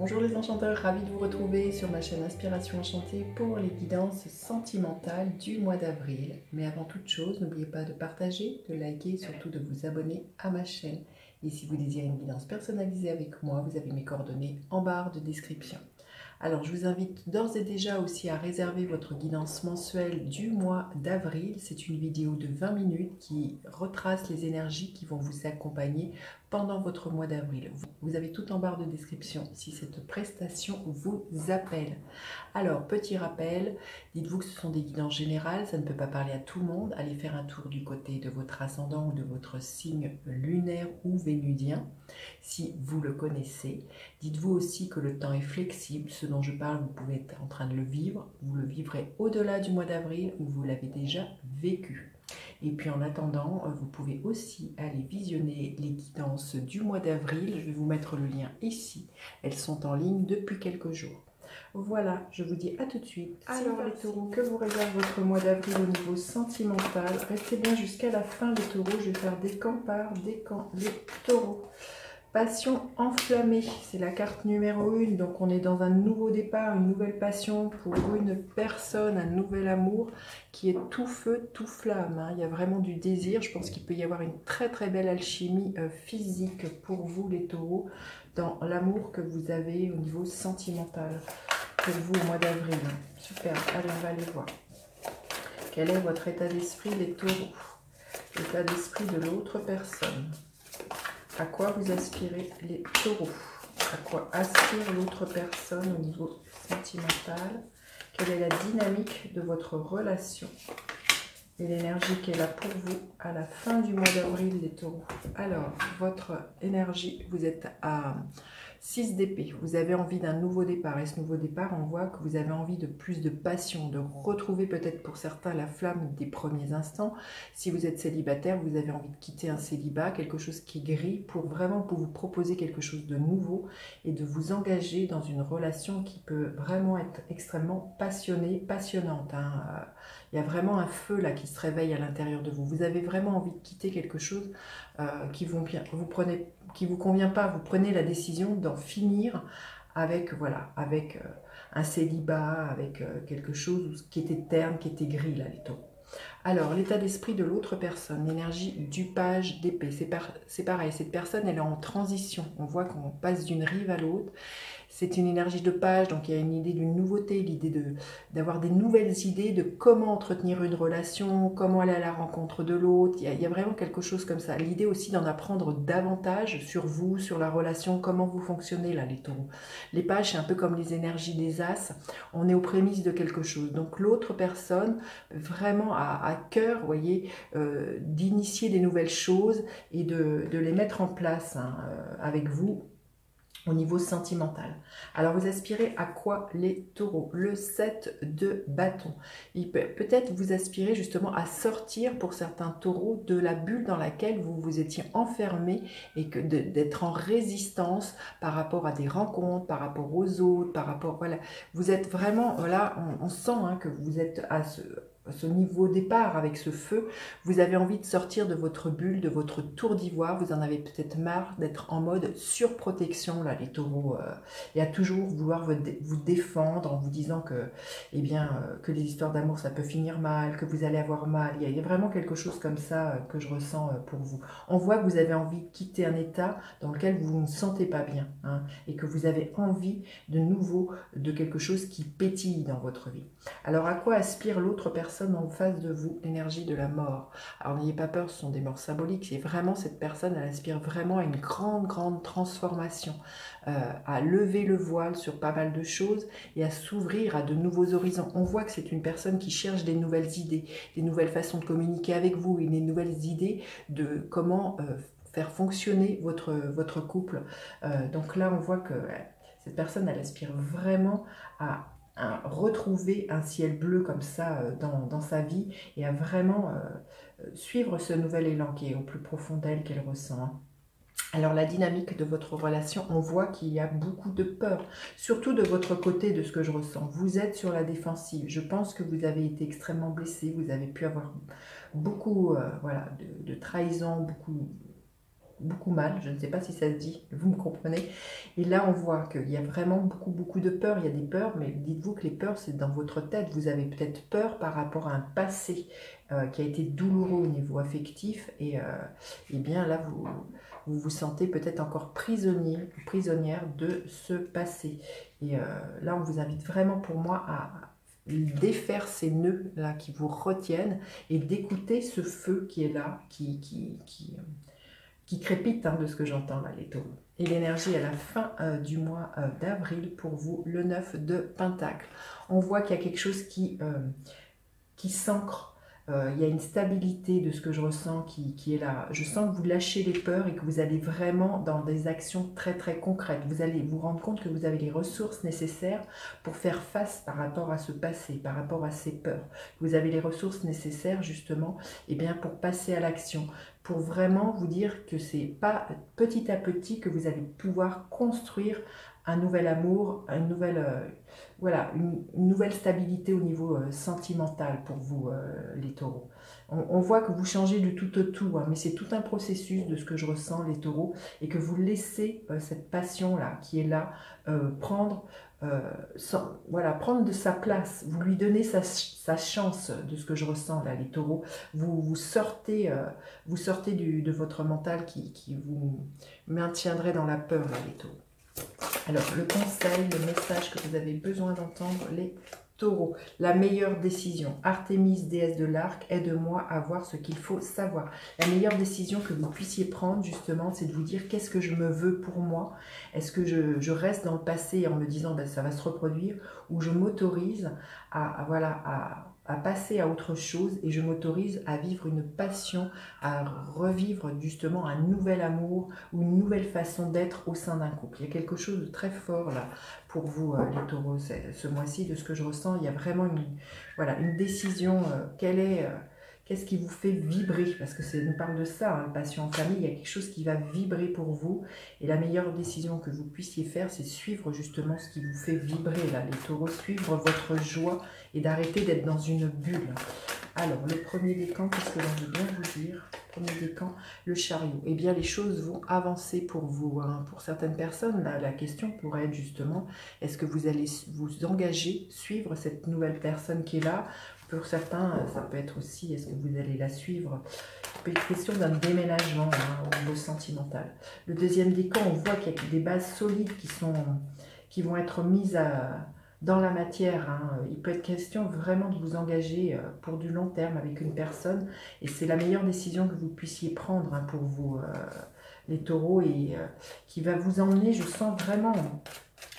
Bonjour les enchanteurs, ravi de vous retrouver sur ma chaîne Inspiration Enchantée pour les guidances sentimentales du mois d'avril. Mais avant toute chose, n'oubliez pas de partager, de liker et surtout de vous abonner à ma chaîne. Et si vous désirez une guidance personnalisée avec moi, vous avez mes coordonnées en barre de description. Alors, je vous invite d'ores et déjà aussi à réserver votre guidance mensuelle du mois d'avril. C'est une vidéo de 20 minutes qui retrace les énergies qui vont vous accompagner pendant votre mois d'avril. Vous avez tout en barre de description si cette prestation vous appelle. Alors, petit rappel, dites-vous que ce sont des guidances générales, ça ne peut pas parler à tout le monde. Allez faire un tour du côté de votre ascendant ou de votre signe lunaire ou vénudien, si vous le connaissez. Dites-vous aussi que le temps est flexible, ce dont je parle, vous pouvez être en train de le vivre, vous le vivrez au-delà du mois d'avril ou vous l'avez déjà vécu. Et puis en attendant, vous pouvez aussi aller visionner les guidances du mois d'avril. Je vais vous mettre le lien ici. Elles sont en ligne depuis quelques jours. Voilà, je vous dis à tout de suite. Alors les taureaux, que vous réserve votre mois d'avril au niveau sentimental? Restez bien jusqu'à la fin les taureaux. Je vais faire décan par décan les taureaux. Passion enflammée, c'est la carte numéro 1, donc on est dans un nouveau départ, une nouvelle passion pour une personne, un nouvel amour qui est tout feu, tout flamme. Hein. Il y a vraiment du désir, je pense qu'il peut y avoir une très très belle alchimie physique pour vous les taureaux, dans l'amour que vous avez au niveau sentimental, pour vous au mois d'avril. Super, allez on va aller voir. Quel est votre état d'esprit les taureaux? L'état d'esprit de l'autre personne. À quoi vous aspirez les taureaux? À quoi aspire l'autre personne au niveau sentimental? Quelle est la dynamique de votre relation? Et l'énergie qui est là pour vous à la fin du mois d'avril, les taureaux. Alors, votre énergie, vous êtes à 6 d'épée. Vous avez envie d'un nouveau départ. Et ce nouveau départ, on voit que vous avez envie de plus de passion, de retrouver peut-être pour certains la flamme des premiers instants. Si vous êtes célibataire, vous avez envie de quitter un célibat, quelque chose qui grille, pour vraiment pour vous proposer quelque chose de nouveau et de vous engager dans une relation qui peut vraiment être extrêmement passionnante. Hein. Il y a vraiment un feu là qui se réveille à l'intérieur de vous. Vous avez vraiment envie de quitter quelque chose qui vous convient pas. Vous prenez la décision d'en finir avec voilà, avec un célibat, avec quelque chose qui était terne, qui était gris là les taureaux. Alors, l'état d'esprit de l'autre personne, l'énergie du page d'épée, c'est pareil, cette personne elle est en transition. On voit qu'on passe d'une rive à l'autre. C'est une énergie de page, donc il y a une idée d'une nouveauté, l'idée d'avoir des nouvelles idées de comment entretenir une relation, comment aller à la rencontre de l'autre. Il y a vraiment quelque chose comme ça. L'idée aussi d'en apprendre davantage sur vous, sur la relation, comment vous fonctionnez là, les taureaux. Les pages, c'est un peu comme les énergies des as. On est aux prémices de quelque chose. Donc l'autre personne, vraiment à cœur, vous voyez, d'initier des nouvelles choses et de les mettre en place hein, avec vous, au niveau sentimental. Alors, vous aspirez à quoi les taureaux? Le 7 de bâton. Peut-être vous aspirez justement à sortir pour certains taureaux de la bulle dans laquelle vous vous étiez enfermé et que d'être en résistance par rapport à des rencontres, par rapport aux autres, par rapport... Voilà, vous êtes vraiment... Voilà, on sent hein, que vous êtes à ce niveau départ avec ce feu, vous avez envie de sortir de votre bulle, de votre tour d'ivoire, vous en avez peut-être marre d'être en mode surprotection, là les taureaux, et à toujours vouloir vous défendre en vous disant que, eh bien, que les histoires d'amour ça peut finir mal, que vous allez avoir mal, il y a vraiment quelque chose comme ça que je ressens pour vous. On voit que vous avez envie de quitter un état dans lequel vous ne sentez pas bien, hein, et que vous avez envie de nouveau de quelque chose qui pétille dans votre vie. Alors à quoi aspire l'autre personne en face de vous? L'énergie de la mort. Alors n'ayez pas peur, ce sont des morts symboliques. C'est vraiment cette personne, elle aspire vraiment à une grande transformation, à lever le voile sur pas mal de choses et à s'ouvrir à de nouveaux horizons. On voit que c'est une personne qui cherche des nouvelles idées, des nouvelles façons de communiquer avec vous et des nouvelles idées de comment faire fonctionner votre couple. Donc là, on voit que cette personne, elle aspire vraiment à retrouver un ciel bleu comme ça dans sa vie et à vraiment suivre ce nouvel élan qui est au plus profond d'elle qu'elle ressent. Hein. Alors la dynamique de votre relation, on voit qu'il y a beaucoup de peur, surtout de votre côté de ce que je ressens. Vous êtes sur la défensive, je pense que vous avez été extrêmement blessé, vous avez pu avoir beaucoup voilà, de trahison, beaucoup beaucoup mal, je ne sais pas si ça se dit, vous me comprenez. Et là, on voit qu'il y a vraiment beaucoup de peurs, il y a des peurs, mais dites-vous que les peurs, c'est dans votre tête. Vous avez peut-être peur par rapport à un passé qui a été douloureux au niveau affectif, et bien là, vous vous sentez peut-être encore prisonnier ou prisonnière de ce passé. Et là, on vous invite vraiment pour moi à défaire ces nœuds là qui vous retiennent et d'écouter ce feu qui est là, qui crépite hein, de ce que j'entends là, les taureaux. Et l'énergie à la fin du mois d'avril pour vous, le 9 de Pentacle. On voit qu'il y a quelque chose qui s'ancre. Il y a une stabilité de ce que je ressens qui est là. Je sens que vous lâchez les peurs et que vous allez vraiment dans des actions très concrètes. Vous allez vous rendre compte que vous avez les ressources nécessaires pour faire face par rapport à ce passé, par rapport à ces peurs. Vous avez les ressources nécessaires justement pour passer à l'action, pour vraiment vous dire que c'est pas petit à petit que vous allez pouvoir construire un nouvel amour, une nouvelle stabilité au niveau sentimental pour vous, les taureaux. On voit que vous changez du tout au tout, hein, mais c'est tout un processus de ce que je ressens, les taureaux, et que vous laissez cette passion-là, qui est là, prendre de sa place. Vous lui donnez sa chance de ce que je ressens, là, les taureaux. Vous sortez de votre mental qui vous maintiendrait dans la peur, là, les taureaux. Alors, le conseil, le message que vous avez besoin d'entendre, les taureaux. La meilleure décision. Artémis, déesse de l'arc, aide-moi à voir ce qu'il faut savoir. La meilleure décision que vous puissiez prendre, justement, c'est de vous dire qu'est-ce que je me veux pour moi. Est-ce que je reste dans le passé en me disant ça va se reproduire, ou je m'autorise à passer à autre chose et je m'autorise à vivre une passion, à revivre justement un nouvel amour ou une nouvelle façon d'être au sein d'un couple. Il y a quelque chose de très fort là pour vous les taureaux ce mois-ci, de ce que je ressens. Il y a vraiment une décision. Qu'est-ce qui vous fait vibrer? Parce que ça nous parle de ça, hein, passion en famille, il y a quelque chose qui va vibrer pour vous. Et la meilleure décision que vous puissiez faire, c'est suivre justement ce qui vous fait vibrer, là, les taureaux, suivre votre joie et d'arrêter d'être dans une bulle. Alors, le premier décan, qu'est-ce que l'on veut bien vous dire? Premier décan, le chariot. Eh bien, les choses vont avancer pour vous. Hein. Pour certaines personnes, là, la question pourrait être justement, est-ce que vous allez vous engager, suivre cette nouvelle personne qui est là? Pour certains, ça peut être aussi, est-ce que vous allez la suivre? Il peut être question d'un déménagement hein, au niveau sentimental. Le deuxième décan, on voit qu'il y a des bases solides qui vont être mises dans la matière. Hein. Il peut être question vraiment de vous engager pour du long terme avec une personne. Et c'est la meilleure décision que vous puissiez prendre hein, pour vous, les taureaux, et qui va vous emmener, je sens vraiment,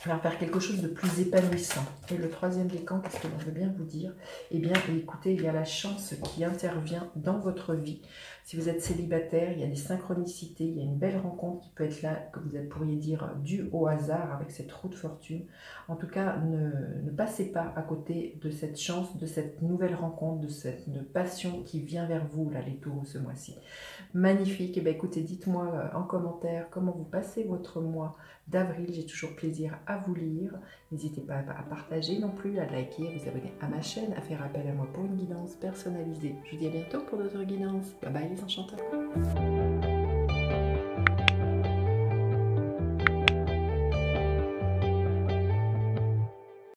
vers faire quelque chose de plus épanouissant. Et le troisième décan, qu'est-ce que l'on veut bien vous dire? Eh bien, écoutez, il y a la chance qui intervient dans votre vie. Si vous êtes célibataire, il y a des synchronicités, il y a une belle rencontre qui peut être là, que vous pourriez dire due au hasard avec cette roue de fortune. En tout cas, ne passez pas à côté de cette chance, de cette nouvelle rencontre, de cette passion qui vient vers vous, là, les taureaux, ce mois-ci. Magnifique. Et bien, écoutez, dites-moi en commentaire comment vous passez votre mois d'avril. J'ai toujours plaisir à vous lire. N'hésitez pas à partager non plus, à liker, à vous abonner à ma chaîne, à faire appel à moi pour une guidance personnalisée. Je vous dis à bientôt pour d'autres guidances. Bye bye les enchanteurs.